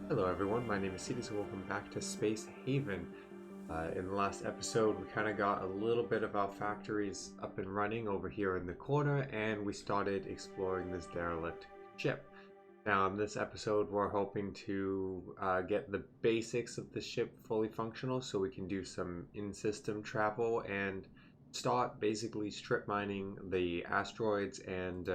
Hello everyone, my name is Cetus and welcome back to Space Haven. In the last episode, we kind of got a little bit of our factories up and running over here in the corner, and we started exploring this derelict ship. Now in this episode, we're hoping to get the basics of the ship fully functional so we can do some in-system travel and start basically strip mining the asteroids and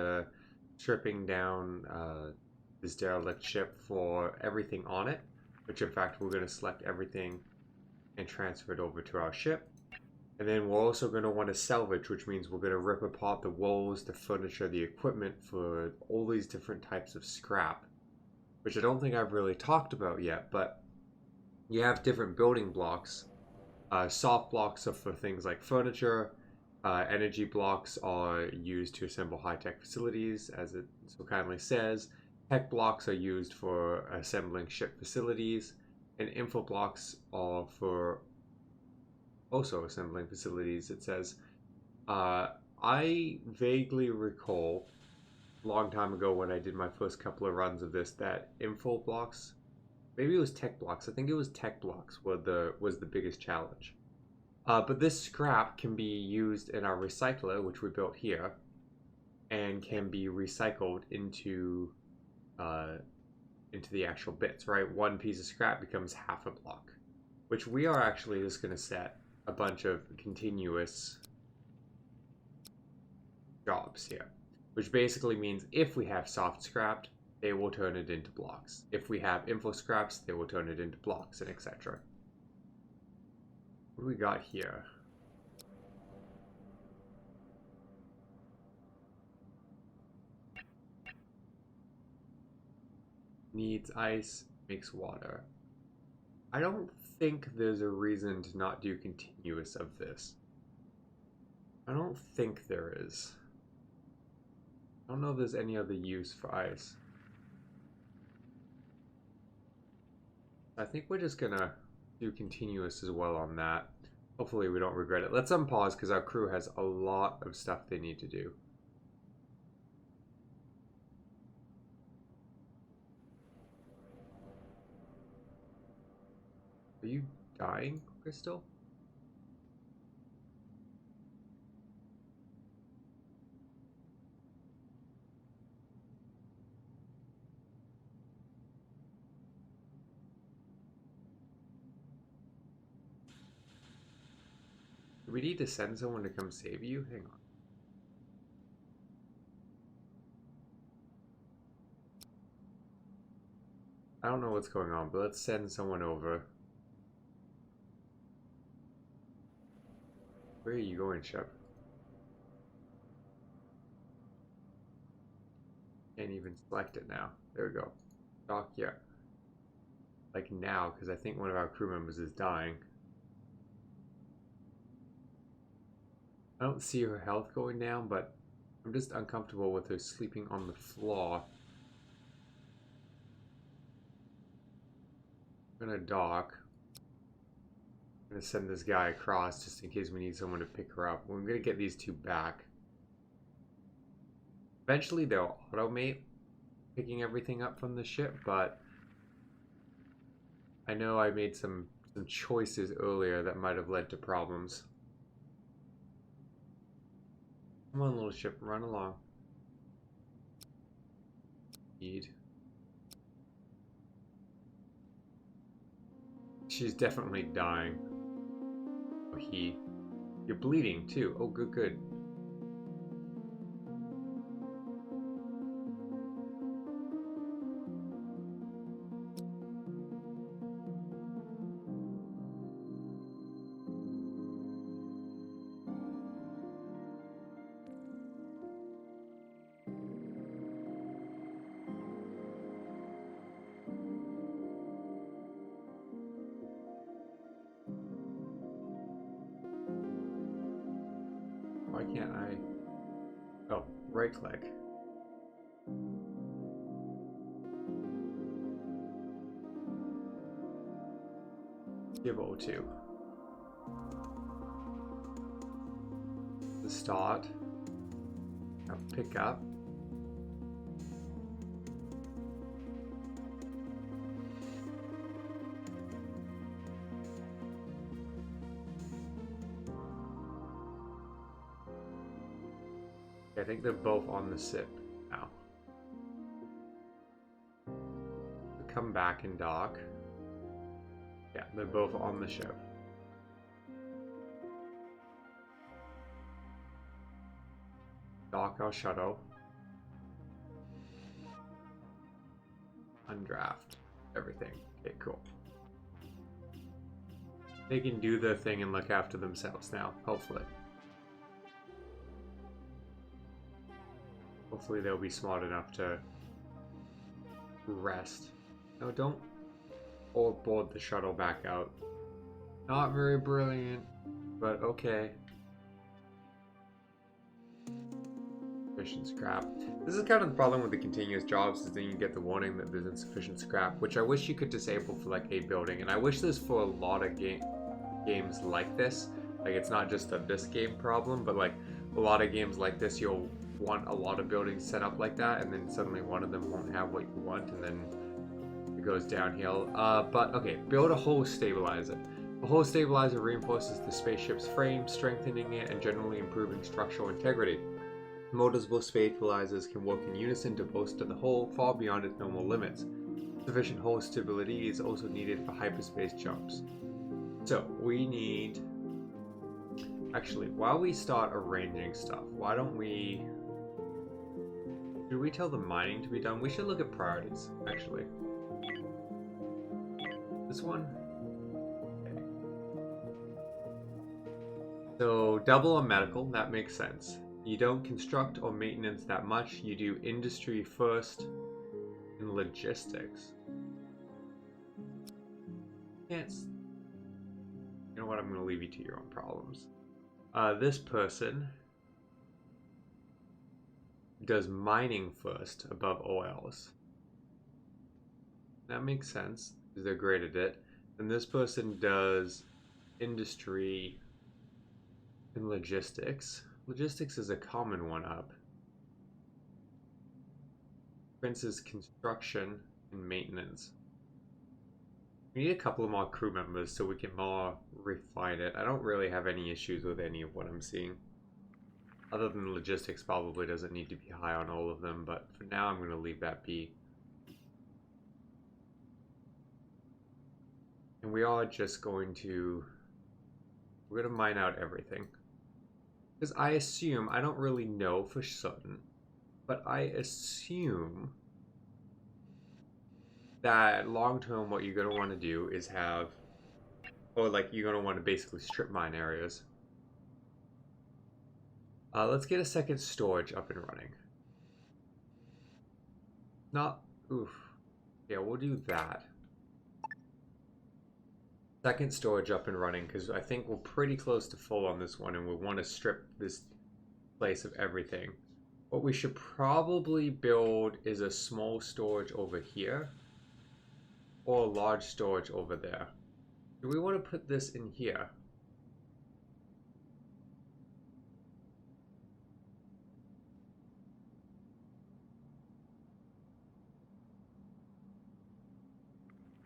stripping down this derelict ship for everything on it, which in fact we're going to select everything and transfer it over to our ship. And then we're also going to want to salvage, which means we're going to rip apart the walls, the furniture, the equipment for all these different types of scrap, which I don't think I've really talked about yet, but you have different building blocks. Soft blocks are for things like furniture. Energy blocks are used to assemble high-tech facilities, as it so kindly says. Tech blocks are used for assembling ship facilities, and info blocks are for also assembling facilities, it says. I vaguely recall a long time ago when I did my first couple of runs of this that info blocks, maybe it was tech blocks, I think it was tech blocks was the biggest challenge. But this scrap can be used in our recycler, which we built here, and can be recycled into the actual bits, right? One piece of scrap becomes half a block, which we are actually just going to set a bunch of continuous jobs here, which basically means if we have soft scrap, they will turn it into blocks. If we have info scraps, they will turn it into blocks, and etc. What do we got here? Needs ice, makes water. I don't think there's a reason to not do continuous of this. I don't think there is. I don't know if there's any other use for ice. I think we're just gonna do continuous as well on that. Hopefully we don't regret it. Let's unpause because our crew has a lot of stuff they need to do. Are you dying, Crystal? Do we need to send someone to come save you? Hang on. I don't know what's going on, but let's send someone over. Where are you going, Shep? Can't even select it now. There we go. Dock, yeah. Like now, because I think one of our crew members is dying. I don't see her health going down, but I'm just uncomfortable with her sleeping on the floor. I'm gonna dock. I'm gonna send this guy across just in case we need someone to pick her up. We're gonna get these two back. Eventually they'll automate picking everything up from the ship, but I know I made some choices earlier that might have led to problems. Come on, little ship, run along. Speed. She's definitely dying. Oh, he. You're bleeding too. Oh, good, good. Why can't I? Oh, right click. Give O2. The start. Now pick up. I think they're both on the ship now. Come back and dock. Yeah, they're both on the ship. Dock our shuttle. Undraft. Everything. Okay, cool. They can do their thing and look after themselves now, hopefully. Hopefully they'll be smart enough to rest. No, don't or board the shuttle back out. Not very brilliant, but okay. Sufficient scrap. This is kind of the problem with the continuous jobs, is then you get the warning that there's insufficient scrap, which I wish you could disable for like a building, and I wish this for a lot of games like this. Like, it's not just a this game problem, but like a lot of games like this, you'll want a lot of buildings set up like that, and then suddenly one of them won't have what you want, and then it goes downhill. But okay, build a hull stabilizer. A hull stabilizer reinforces the spaceship's frame, strengthening it and generally improving structural integrity. Multiple stabilizers can work in unison to bolster the hull far beyond its normal limits. Sufficient hull stability is also needed for hyperspace jumps. So we need... Actually, while we start arranging stuff, why don't we... Should we tell the mining to be done? We should look at priorities, actually. This one? Okay. So, double on medical, that makes sense. You don't construct or maintenance that much. You do industry first and logistics. Yes. You know what? I'm going to leave you to your own problems. This person does mining first above oils. That makes sense because they're great at it. And this person does industry and logistics. Logistics is a common one up. Prince's construction and maintenance. We need a couple of more crew members so we can more refine it. I don't really have any issues with any of what I'm seeing. Other than logistics probably doesn't need to be high on all of them, but for now I'm going to leave that be. And we are just going to... We're going to mine out everything. Because I assume, I don't really know for certain, but I assume that long term what you're going to want to do is have, or like you're going to want to basically strip mine areas. Let's get a second storage up and running. Not, oof. Yeah, we'll do that. Second storage up and running, because I think we're pretty close to full on this one, and we want to strip this place of everything. What we should probably build is a small storage over here, or a large storage over there. Do we want to put this in here?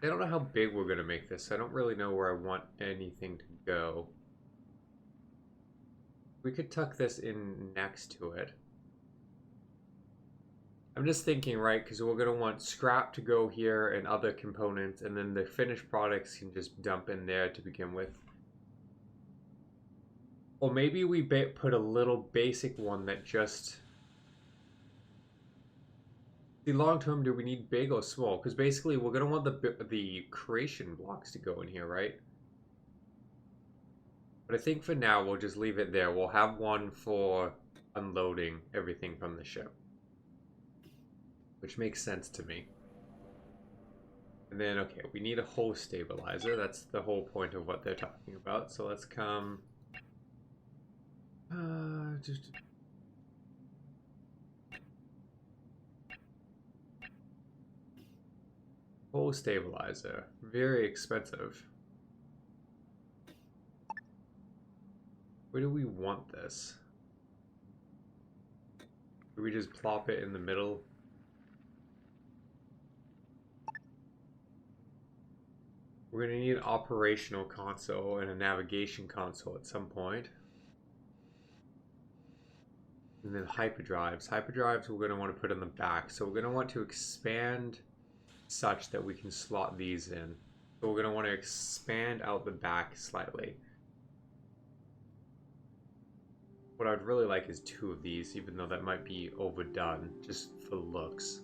I don't know how big we're going to make this. I don't really know where I want anything to go. We could tuck this in next to it. I'm just thinking, right, because we're going to want scrap to go here and other components, and then the finished products can just dump in there to begin with. Or maybe we put a little basic one that just... The long term, do we need big or small? Because basically we're going to want the creation blocks to go in here, right? But I think for now we'll just leave it there. We'll have one for unloading everything from the ship. Which makes sense to me. And then, okay, we need a hull stabilizer. That's the whole point of what they're talking about. So let's come... Hull stabilizer. Very expensive. Where do we want this? Do we just plop it in the middle? We're going to need an operational console and a navigation console at some point. And then hyperdrives. Hyperdrives we're going to want to put in the back. So we're going to want to expand such that we can slot these in. So we're going to want to expand out the back slightly. What I'd really like is 2 of these, even though that might be overdone, just for looks.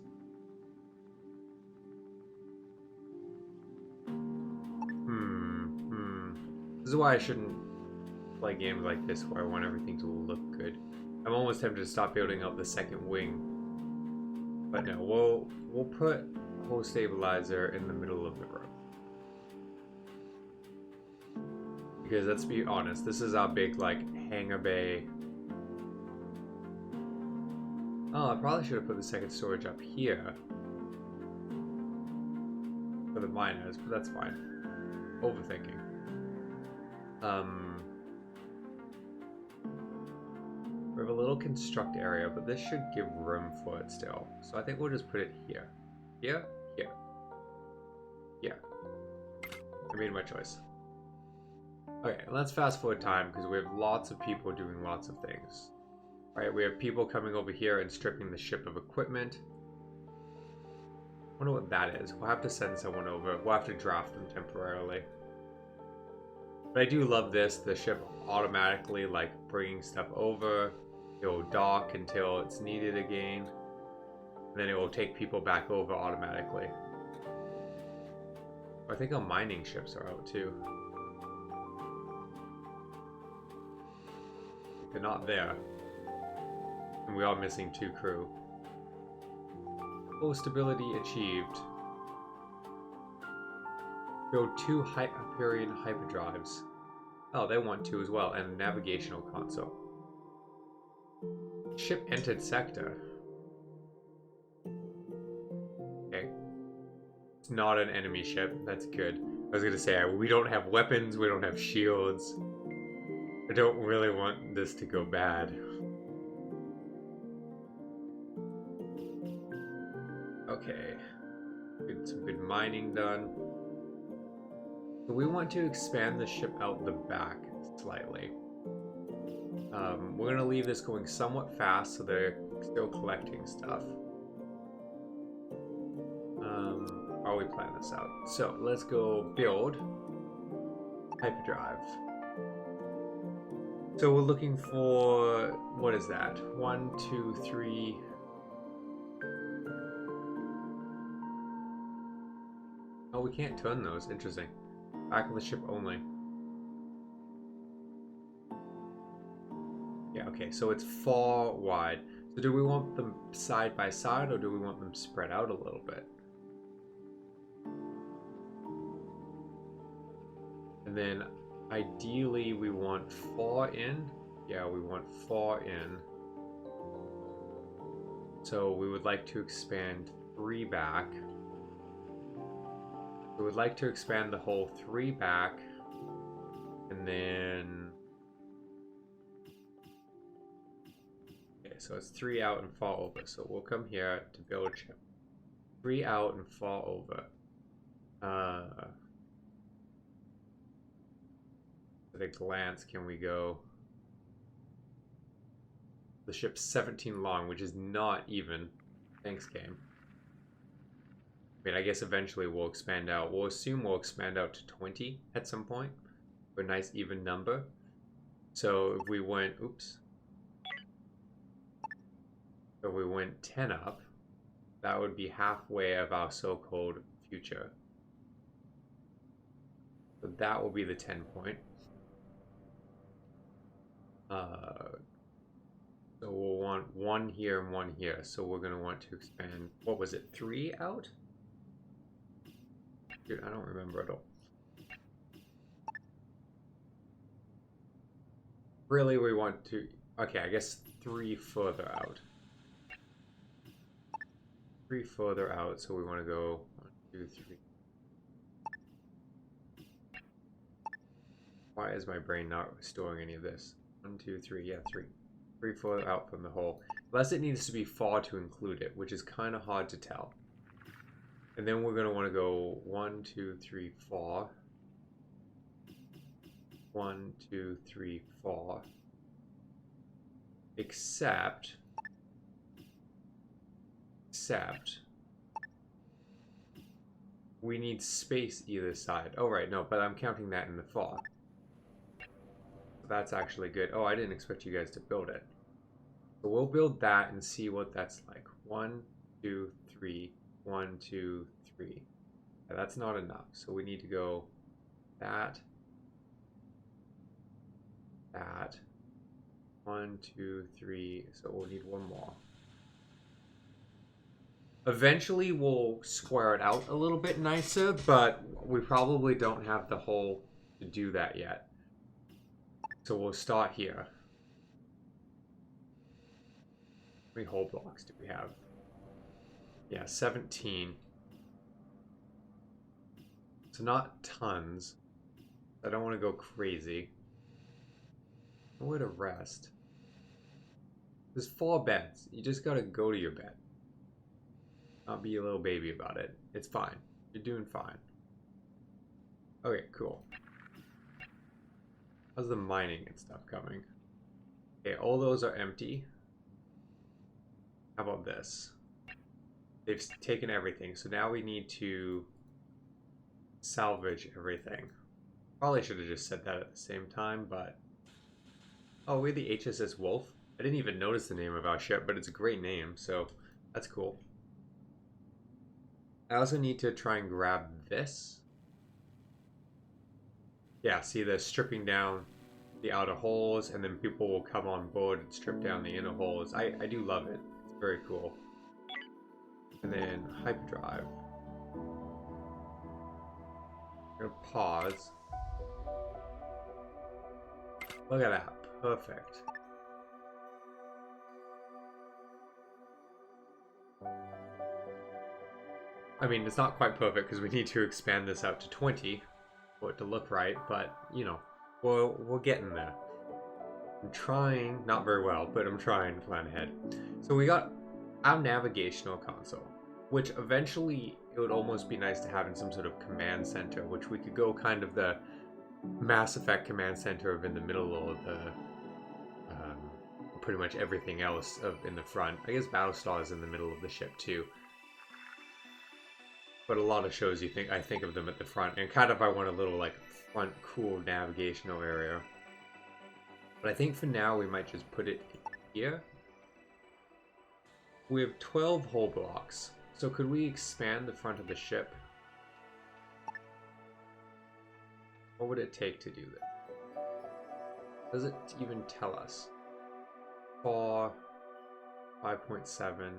This is why I shouldn't play games like this where I want everything to look good. I'm almost tempted to stop building up the second wing. But no, we'll put a whole stabilizer in the middle of the road. Because let's be honest, this is our big like hangar bay. Oh, I probably should have put the second storage up here for the miners, but that's fine. Overthinking. We have a little construct area, but this should give room for it still. So I think we'll just put it here. Here, here, here. I made my choice. Okay, let's fast forward time because we have lots of people doing lots of things. Right, we have people coming over here and stripping the ship of equipment. I wonder what that is. We'll have to send someone over. We'll have to draft them temporarily. But I do love this. The ship automatically like bringing stuff over. It will dock until it's needed again. And then it will take people back over automatically. I think our mining ships are out too. They're not there. And we are missing 2 crew. Full stability achieved. Build 2 Hyperion hyperdrives. Oh, they want 2 as well, and a navigational console. Ship entered sector. Okay. It's not an enemy ship. That's good. I was gonna say, we don't have weapons, we don't have shields. I don't really want this to go bad. Okay. Get some good mining done. So we want to expand the ship out the back slightly. We're going to leave this going somewhat fast so they're still collecting stuff. While we plan this out. So let's go build hyperdrive. So we're looking for, what is that? 1, 2, 3. Oh, we can't turn those. Interesting. Back of the ship only. Yeah, okay, so it's far wide. So do we want them side by side or do we want them spread out a little bit? And then ideally we want 4 in. Yeah, we want 4 in. So we would like to expand 3 back. We would like to expand the whole 3 back. And then... Okay, so it's 3 out and 4 over. So we'll come here to build ship. 3 out and 4 over. At a glance, can we go? The ship's 17 long, which is not even. Thanks, game. I mean, I guess eventually we'll expand out. We'll assume we'll expand out to 20 at some point. For a nice even number. So if we went, oops. So if we went 10 up, that would be halfway of our so-called future. So that will be the 10 point. So we'll want 1 here and 1 here. So we're going to want to expand, what was it, 3 out? Dude, I don't remember at all. Really, we want to, okay, I guess 3 further out. 3 further out, so we want to go 1, 2, 3. Why is my brain not storing any of this? 1, 2, 3, yeah, 3. 3 further out from the hole. Unless it needs to be 4 to include it, which is kind of hard to tell. And then we're going to want to go 1, 2, 3, 4. 1, 2, 3, 4. Except we need space either side. Oh, right, no, but I'm counting that in the thought. That's actually good. Oh, I didn't expect you guys to build it. So we'll build that and see what that's like. 1, 2, 3. 1, 2, 3. Yeah, that's not enough. So we need to go that. 1, 2, 3. So we'll need one more. Eventually we'll square it out a little bit nicer, but we probably don't have the hole to do that yet. So we'll start here. How many hole blocks do we have? Yeah, 17. So not tons. I don't want to go crazy. Nowhere to rest. There's 4 beds. You just gotta go to your bed. Not be a little baby about it. It's fine. You're doing fine. Okay, cool. How's the mining and stuff coming? Okay, all those are empty. How about this? They've taken everything, so now we need to salvage everything. Probably should have just said that at the same time, but... Oh, we're the HSS Wolf. I didn't even notice the name of our ship, but it's a great name, so that's cool. I also need to try and grab this. Yeah, see, they're stripping down the outer holes, and then people will come on board and strip down the inner holes. I do love it. It's very cool. And then hyperdrive. I'm gonna pause. Look at that. Perfect. I mean, it's not quite perfect because we need to expand this out to 20 for it to look right, but, you know, we're getting there. I'm trying, not very well, but I'm trying to plan ahead. So we got our navigational console, which eventually it would almost be nice to have in some sort of command center, which we could go kind of the Mass Effect command center of in the middle of the pretty much everything else in the front. I guess Battlestar is in the middle of the ship too. But a lot of shows I think of them at the front, and kind of I want a little like front cool navigational area. But I think for now we might just put it here. We have 12 hull blocks, so could we expand the front of the ship? What would it take to do that? Does it even tell us? 4, 5.7.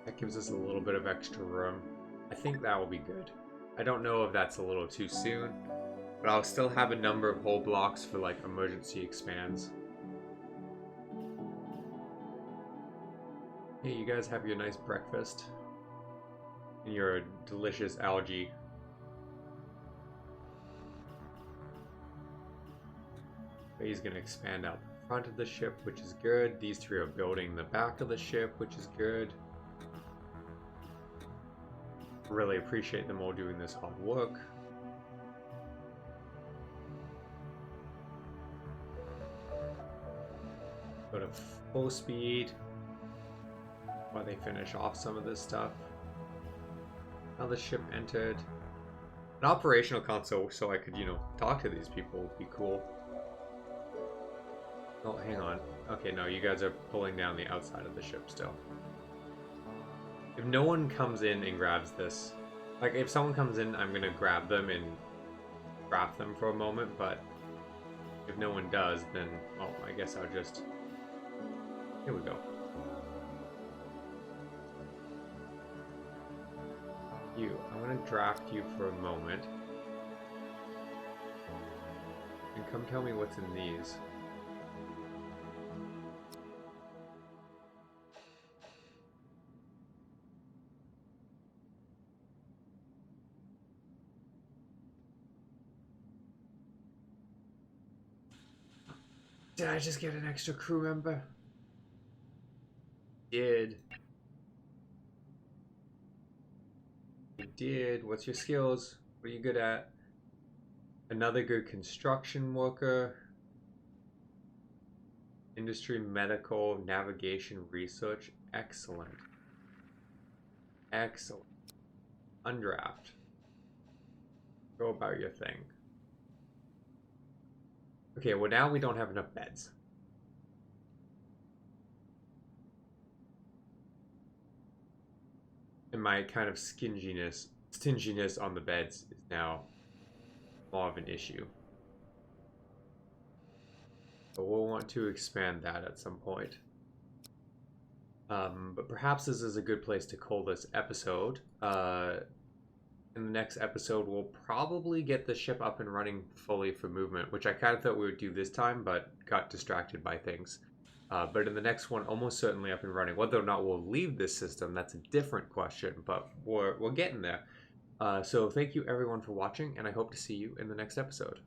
That gives us a little bit of extra room. I think that will be good. I don't know if that's a little too soon, but I'll still have a number of hull blocks for like emergency expands. Hey, you guys have your nice breakfast and your delicious algae. He's gonna expand out the front of the ship, which is good. These 3 are building the back of the ship, which is good. Really appreciate them all doing this hard work. Go to full speed while they finish off some of this stuff. Now the ship entered. An operational console so I could, you know, talk to these people would be cool. Oh, hang on. Okay, no, you guys are pulling down the outside of the ship still. If no one comes in and grabs this, like if someone comes in, I'm gonna grab them and craft them for a moment, but if no one does, then, well, I guess I'll just, here we go. I'm gonna draft you for a moment. And come tell me what's in these. Did I just get an extra crew member? did. You did. What's your skills? What are you good at? Another good construction worker. Industry, medical, navigation, research. Excellent. Excellent. Undraft. Go about your thing. Okay, well now we don't have enough beds. And my kind of stinginess on the beds is now more of an issue. So we'll want to expand that at some point. But perhaps this is a good place to call this episode. In the next episode, we'll probably get the ship up and running fully for movement, which I kind of thought we would do this time, but got distracted by things. But in the next one, almost certainly up and running. Whether or not we'll leave this system, that's a different question, but we're getting there. So thank you everyone for watching, and I hope to see you in the next episode.